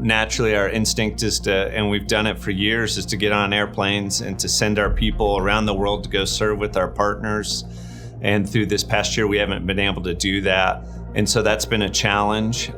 Naturally, our instinct is to, and we've done it for years, is to get on airplanes and to send our people around the world to go serve with our partners. And through this past year, we haven't been able to do that. And so that's been a challenge.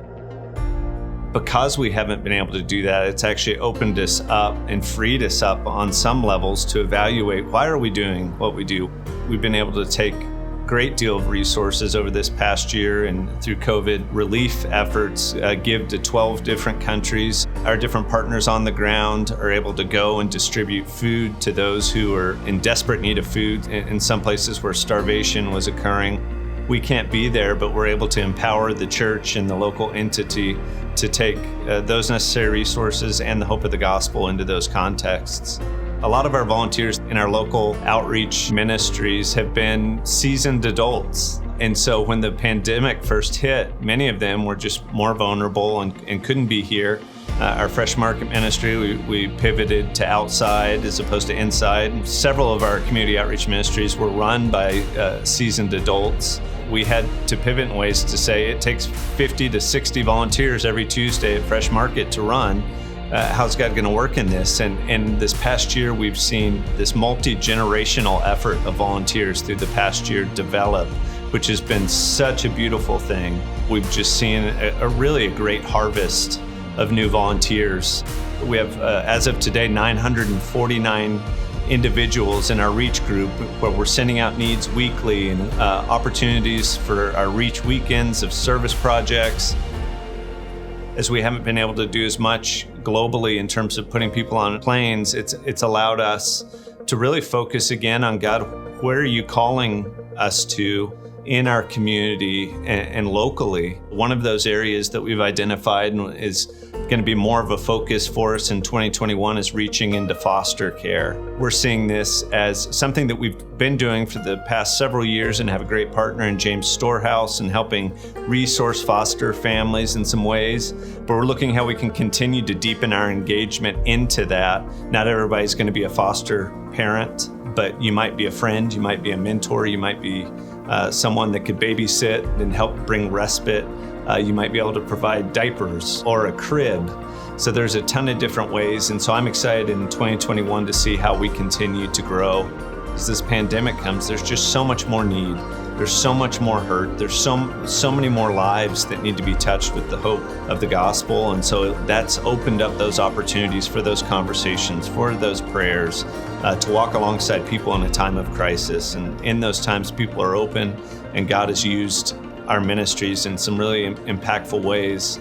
Because we haven't been able to do that, it's actually opened us up and freed us up on some levels to evaluate, why are we doing what we do? We've been able to take a great deal of resources over this past year and through COVID relief efforts, give to 12 different countries. Our different partners on the ground are able to go and distribute food to those who are in desperate need of food in some places where starvation was occurring. We can't be there, but we're able to empower the church and the local entity to take those necessary resources and the hope of the gospel into those contexts. A lot of our volunteers in our local outreach ministries have been seasoned adults. And so when the pandemic first hit, many of them were just more vulnerable and couldn't be here. Our Fresh Market ministry, we pivoted to outside as opposed to inside. Several of our community outreach ministries were run by seasoned adults. We had to pivot in ways to say it takes 50 to 60 volunteers every Tuesday at Fresh Market to run. How's God going to work in this? And this past year, we've seen this multi-generational effort of volunteers through the past year develop, which has been such a beautiful thing. We've just seen a really great harvest of new volunteers. We have, as of today, 949 individuals in our Reach group where we're sending out needs weekly and opportunities for our Reach weekends of service projects. As we haven't been able to do as much globally in terms of putting people on planes, it's allowed us to really focus again on God, where are you calling us to in our community and locally? One of those areas that we've identified and is going to be more of a focus for us in 2021 is reaching into foster care. We're seeing this as something that we've been doing for the past several years and have a great partner in James Storehouse and helping resource foster families in some ways. But we're looking how we can continue to deepen our engagement into that. Not everybody's going to be a foster parent, but you might be a friend, you might be a mentor, you might be someone that could babysit and help bring respite. You might be able to provide diapers or a crib. So there's a ton of different ways. And so I'm excited in 2021 to see how we continue to grow. As this pandemic comes, there's just so much more need. There's so much more hurt. There's so many more lives that need to be touched with the hope of the gospel. And so that's opened up those opportunities for those conversations, for those prayers, to walk alongside people in a time of crisis. And in those times, people are open, and God has used our ministries in some really impactful ways.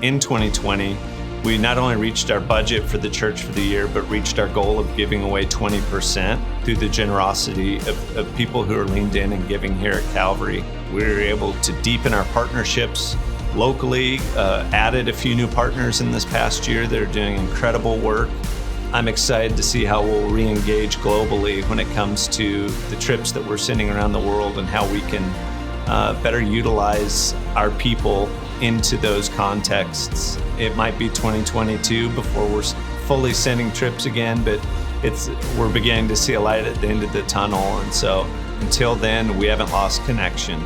In 2020, we not only reached our budget for the church for the year, but reached our goal of giving away 20% through the generosity of people who are leaned in and giving here at Calvary. We were able to deepen our partnerships locally, added a few new partners in this past year that are doing incredible work. I'm excited to see how we'll re-engage globally when it comes to the trips that we're sending around the world and how we can better utilize our people into those contexts. It might be 2022 before we're fully sending trips again, but we're beginning to see a light at the end of the tunnel. And so until then, we haven't lost connection.